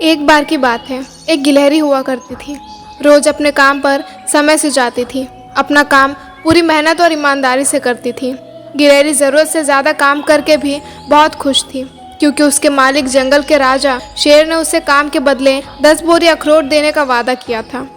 एक बार की बात है, एक गिलहरी हुआ करती थी। रोज अपने काम पर समय से जाती थी। अपना काम पूरी मेहनत और ईमानदारी से करती थी। गिलहरी ज़रूरत से ज़्यादा काम करके भी बहुत खुश थी, क्योंकि उसके मालिक जंगल के राजा शेर ने उसे काम के बदले 10 बोरी अखरोट देने का वादा किया था।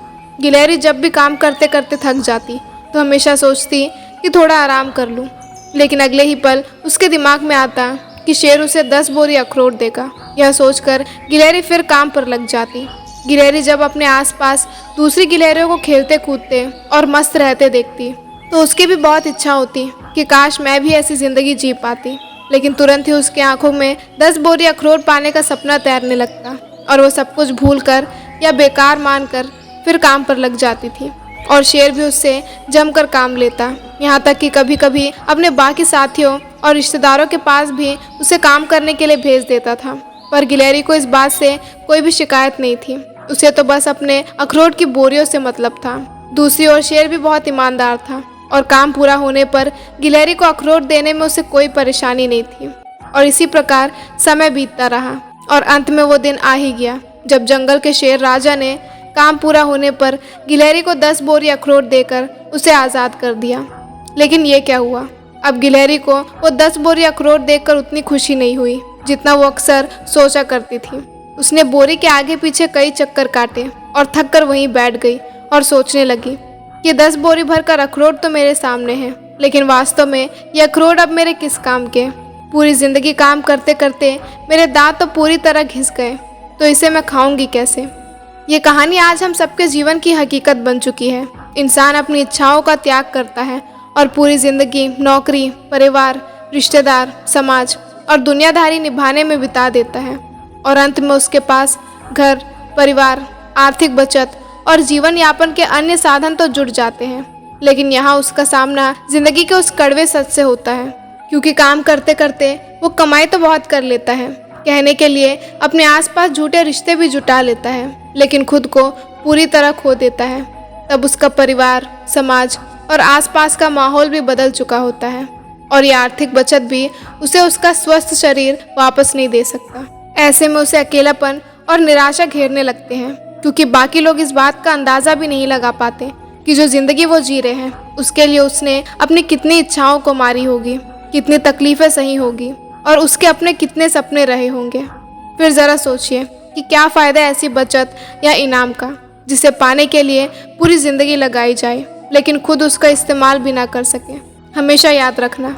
गिलहरी जब भी काम करते करते थक जाती तो हमेशा सोचती कि थोड़ा आराम कर लूं, लेकिन अगले ही पल उसके दिमाग में आता कि शेर उसे 10 बोरी अखरोट देगा। यह सोचकर गिलहरी फिर काम पर लग जाती। गिलहरी जब अपने आसपास दूसरी गिलहरियों को खेलते कूदते और मस्त रहते देखती तो उसकी भी बहुत इच्छा होती कि काश मैं भी ऐसी ज़िंदगी जी पाती। लेकिन तुरंत ही उसकी आंखों में 10 बोरी अखरोट पाने का सपना तैरने लगता और वो सब कुछ भूलकर या बेकार मानकर फिर काम पर लग जाती थी। और शेर भी उससे जमकर काम लेता, यहाँ तक कि कभी कभी अपने बाकी साथियों और रिश्तेदारों के पास भी उसे काम करने के लिए भेज देता था। पर गिलहरी को इस बात से कोई भी शिकायत नहीं थी। उसे तो बस अपने अखरोट की बोरियों से मतलब था। दूसरी ओर शेर भी बहुत ईमानदार था और काम पूरा होने पर गिलहरी को अखरोट देने में उसे कोई परेशानी नहीं थी। और इसी प्रकार समय बीतता रहा और अंत में वो दिन आ ही गया जब जंगल के शेर राजा ने काम पूरा होने पर गिलहरी को 10 बोरी अखरोट देकर उसे आज़ाद कर दिया। लेकिन ये क्या हुआ, अब गिलहरी को वो 10 बोरी अखरोट देखकर उतनी खुशी नहीं हुई जितना वो अक्सर सोचा करती थी। उसने बोरी के आगे पीछे कई चक्कर काटे और थक कर वहीं बैठ गई और सोचने लगी कि 10 बोरी भरकर अखरोट तो मेरे सामने है, लेकिन वास्तव में ये अखरोट अब मेरे किस काम के। पूरी ज़िंदगी काम करते करते मेरे दांत तो पूरी तरह घिस गए, तो इसे मैं खाऊंगी कैसे। ये कहानी आज हम सबके जीवन की हकीकत बन चुकी है। इंसान अपनी इच्छाओं का त्याग करता है और पूरी ज़िंदगी नौकरी, परिवार, रिश्तेदार, समाज और दुनियादारी निभाने में बिता देता है और अंत में उसके पास घर, परिवार, आर्थिक बचत और जीवन यापन के अन्य साधन तो जुट जाते हैं। लेकिन यहाँ उसका सामना ज़िंदगी के उस कड़वे सच से होता है, क्योंकि काम करते करते वो कमाई तो बहुत कर लेता है, कहने के लिए अपने आसपास झूठे रिश्ते भी जुटा लेता है, लेकिन खुद को पूरी तरह खो देता है। तब उसका परिवार, समाज और आसपास का माहौल भी बदल चुका होता है और ये आर्थिक बचत भी उसे उसका स्वस्थ शरीर वापस नहीं दे सकता। ऐसे में उसे अकेलापन और निराशा घेरने लगते हैं, क्योंकि बाकी लोग इस बात का अंदाज़ा भी नहीं लगा पाते कि जो ज़िंदगी वो जी रहे हैं उसके लिए उसने अपनी कितनी इच्छाओं को मारी होगी, कितनी तकलीफ़ें सही होगी और उसके अपने कितने सपने रहे होंगे। फिर ज़रा सोचिए कि क्या फ़ायदा ऐसी बचत या इनाम का जिसे पाने के लिए पूरी ज़िंदगी लगाई जाए, लेकिन खुद उसका इस्तेमाल भी ना कर सके। हमेशा याद रखना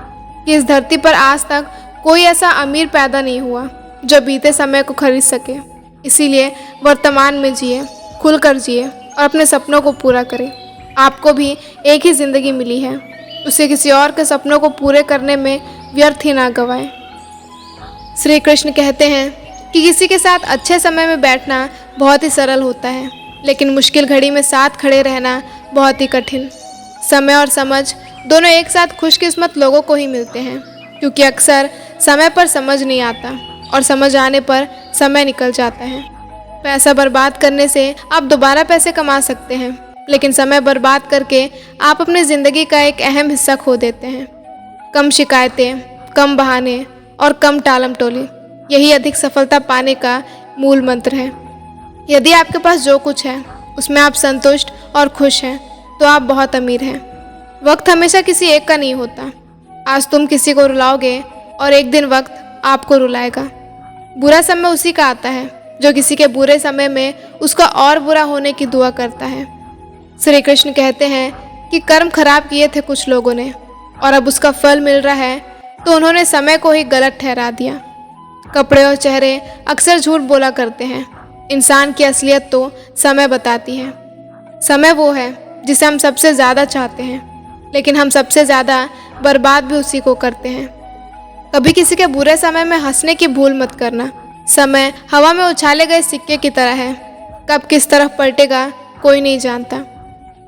कि इस धरती पर आज तक कोई ऐसा अमीर पैदा नहीं हुआ जो बीते समय को खरीद सके। इसीलिए वर्तमान में जिए, खुलकर जिए और अपने सपनों को पूरा करें। आपको भी एक ही ज़िंदगी मिली है, उसे किसी और के सपनों को पूरे करने में व्यर्थ ही ना गंवाएं। श्री कृष्ण कहते हैं कि किसी के साथ अच्छे समय में बैठना बहुत ही सरल होता है, लेकिन मुश्किल घड़ी में साथ खड़े रहना बहुत ही कठिन। समय और समझ दोनों एक साथ खुशकिस्मत लोगों को ही मिलते हैं, क्योंकि अक्सर समय पर समझ नहीं आता और समझ आने पर समय निकल जाता है। पैसा बर्बाद करने से आप दोबारा पैसे कमा सकते हैं, लेकिन समय बर्बाद करके आप अपनी ज़िंदगी का एक अहम हिस्सा खो देते हैं। कम शिकायतें, कम बहाने और कम टालम टोली, यही अधिक सफलता पाने का मूल मंत्र है। यदि आपके पास जो कुछ है उसमें आप संतुष्ट और खुश हैं तो आप बहुत अमीर हैं। वक्त हमेशा किसी एक का नहीं होता। आज तुम किसी को रुलाओगे और एक दिन वक्त आपको रुलाएगा। बुरा समय उसी का आता है जो किसी के बुरे समय में उसका और बुरा होने की दुआ करता है। श्री कृष्ण कहते हैं कि कर्म खराब किए थे कुछ लोगों ने और अब उसका फल मिल रहा है तो उन्होंने समय को ही गलत ठहरा दिया। कपड़े और चेहरे अक्सर झूठ बोला करते हैं, इंसान की असलियत तो समय बताती है। समय वो है जिसे हम सबसे ज़्यादा चाहते हैं, लेकिन हम सबसे ज़्यादा बर्बाद भी उसी को करते हैं। कभी किसी के बुरे समय में हंसने की भूल मत करना। समय हवा में उछाले गए सिक्के की तरह है, कब किस तरफ पलटेगा कोई नहीं जानता।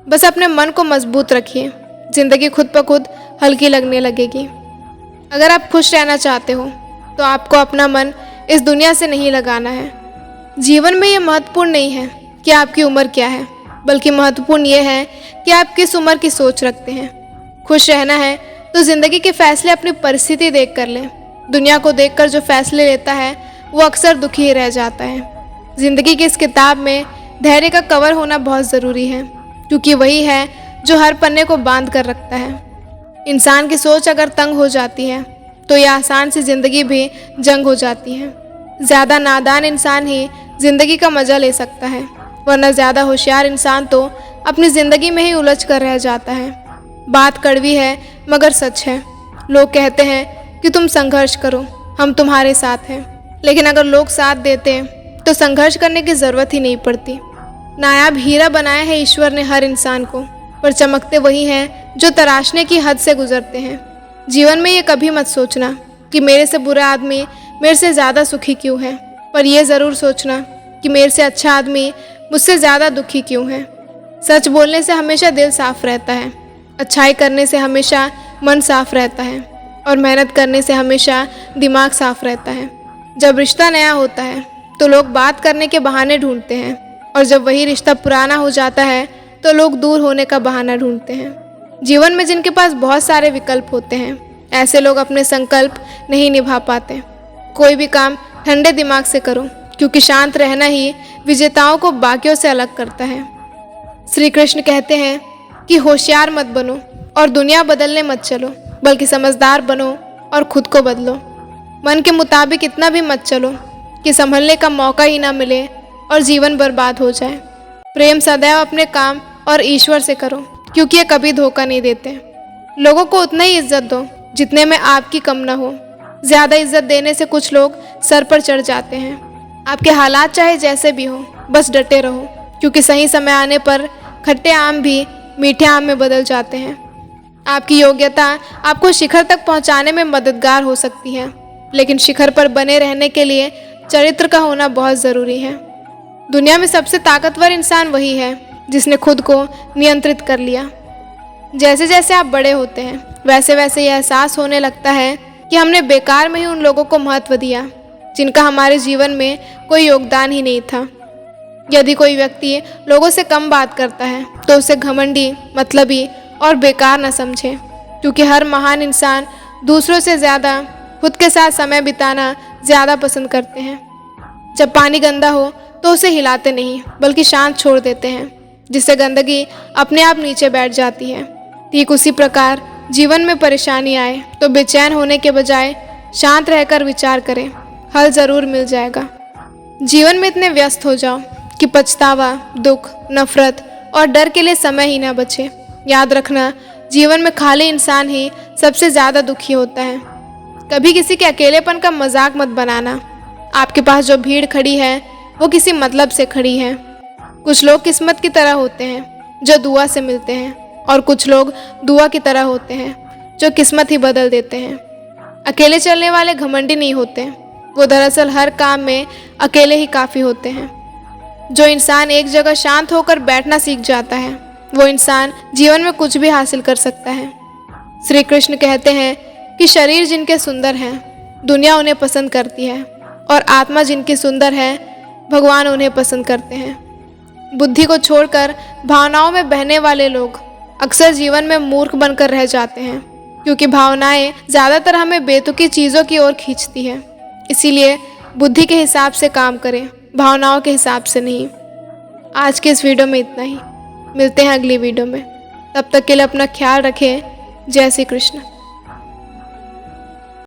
बस अपने मन को मजबूत रखिए, ज़िंदगी खुद ब खुद हल्की लगने लगेगी। अगर आप खुश रहना चाहते हो तो आपको अपना मन इस दुनिया से नहीं लगाना है। जीवन में ये महत्वपूर्ण नहीं है कि आपकी उम्र क्या है, बल्कि महत्वपूर्ण ये है कि आप किस उम्र की सोच रखते हैं। खुश रहना है तो ज़िंदगी के फैसले अपनी परिस्थिति देख कर लें। दुनिया को देखकर जो फैसले लेता है वो अक्सर दुखी ही रह जाता है। जिंदगी की इस किताब में धैर्य का कवर होना बहुत ज़रूरी है, क्योंकि वही है जो हर पन्ने को बांध कर रखता है। इंसान की सोच अगर तंग हो जाती है तो यह आसान सी ज़िंदगी भी जंग हो जाती है। ज़्यादा नादान इंसान ही ज़िंदगी का मज़ा ले सकता है, वरना ज़्यादा होशियार इंसान तो अपनी ज़िंदगी में ही उलझ कर रह जाता है। बात कड़वी है मगर सच है। लोग कहते हैं कि तुम संघर्ष करो, हम तुम्हारे साथ हैं, लेकिन अगर लोग साथ देते तो संघर्ष करने की ज़रूरत ही नहीं पड़ती। नायाब हीरा बनाया है ईश्वर ने हर इंसान को, पर चमकते वही हैं जो तराशने की हद से गुजरते हैं। जीवन में ये कभी मत सोचना कि मेरे से बुरा आदमी मेरे से ज़्यादा सुखी क्यों है, पर यह ज़रूर सोचना कि मेरे से अच्छा आदमी मुझसे ज़्यादा दुखी क्यों है। सच बोलने से हमेशा दिल साफ रहता है, अच्छाई करने से हमेशा मन साफ रहता है, और मेहनत करने से हमेशा दिमाग साफ रहता है। जब रिश्ता नया होता है तो लोग बात करने के बहाने ढूंढते हैं, और जब वही रिश्ता पुराना हो जाता है तो लोग दूर होने का बहाना ढूंढते हैं। जीवन में जिनके पास बहुत सारे विकल्प होते हैं, ऐसे लोग अपने संकल्प नहीं निभा पाते। कोई भी काम ठंडे दिमाग से करो, क्योंकि शांत रहना ही विजेताओं को बाकियों से अलग करता है। श्री कृष्ण कहते हैं कि होशियार मत बनो और दुनिया बदलने मत चलो, बल्कि समझदार बनो और खुद को बदलो। मन के मुताबिक इतना भी मत चलो कि संभलने का मौका ही ना मिले और जीवन बर्बाद हो जाए। प्रेम सदैव अपने काम और ईश्वर से करो, क्योंकि ये कभी धोखा नहीं देते। लोगों को उतना ही इज्जत दो जितने में आपकी कम ना हो। ज़्यादा इज्जत देने से कुछ लोग सर पर चढ़ जाते हैं। आपके हालात चाहे जैसे भी हो, बस डटे रहो, क्योंकि सही समय आने पर खट्टे आम भी मीठे आम में बदल जाते हैं। आपकी योग्यता आपको शिखर तक पहुंचाने में मददगार हो सकती है, लेकिन शिखर पर बने रहने के लिए चरित्र का होना बहुत ज़रूरी है। दुनिया में सबसे ताकतवर इंसान वही है जिसने खुद को नियंत्रित कर लिया। जैसे जैसे आप बड़े होते हैं, वैसे वैसे यह एहसास होने लगता है कि हमने बेकार में ही उन लोगों को महत्व दिया जिनका हमारे जीवन में कोई योगदान ही नहीं था। यदि कोई व्यक्ति लोगों से कम बात करता है तो उसे घमंडी, मतलबी और बेकार न समझे, क्योंकि हर महान इंसान दूसरों से ज़्यादा खुद के साथ समय बिताना ज़्यादा पसंद करते हैं। जब पानी गंदा हो तो उसे हिलाते नहीं, बल्कि शांत छोड़ देते हैं, जिससे गंदगी अपने आप नीचे बैठ जाती है। ठीक उसी प्रकार जीवन में परेशानी आए तो बेचैन होने के बजाय शांत रहकर विचार करें, हल ज़रूर मिल जाएगा। जीवन में इतने व्यस्त हो जाओ कि पछतावा, दुख, नफरत और डर के लिए समय ही ना बचे। याद रखना, जीवन में खाली इंसान ही सबसे ज़्यादा दुखी होता है। कभी किसी के अकेलेपन का मजाक मत बनाना। आपके पास जो भीड़ खड़ी है वो किसी मतलब से खड़ी है। कुछ लोग किस्मत की तरह होते हैं जो दुआ से मिलते हैं, और कुछ लोग दुआ की तरह होते हैं जो किस्मत ही बदल देते हैं। अकेले चलने वाले घमंडी नहीं होते, वो दरअसल हर काम में अकेले ही काफ़ी होते हैं। जो इंसान एक जगह शांत होकर बैठना सीख जाता है, वो इंसान जीवन में कुछ भी हासिल कर सकता है। श्री कृष्ण कहते हैं कि शरीर जिनके सुंदर हैं, दुनिया उन्हें पसंद करती है, और आत्मा जिनकी सुंदर है, भगवान उन्हें पसंद करते हैं। बुद्धि को छोड़कर भावनाओं में बहने वाले लोग अक्सर जीवन में मूर्ख बनकर रह जाते हैं, क्योंकि भावनाएं ज़्यादातर हमें बेतुकी चीज़ों की ओर खींचती हैं। इसीलिए बुद्धि के हिसाब से काम करें, भावनाओं के हिसाब से नहीं। आज के इस वीडियो में इतना ही। मिलते हैं अगली वीडियो में। तब तक के लिए अपना ख्याल रखें। जय श्री कृष्ण।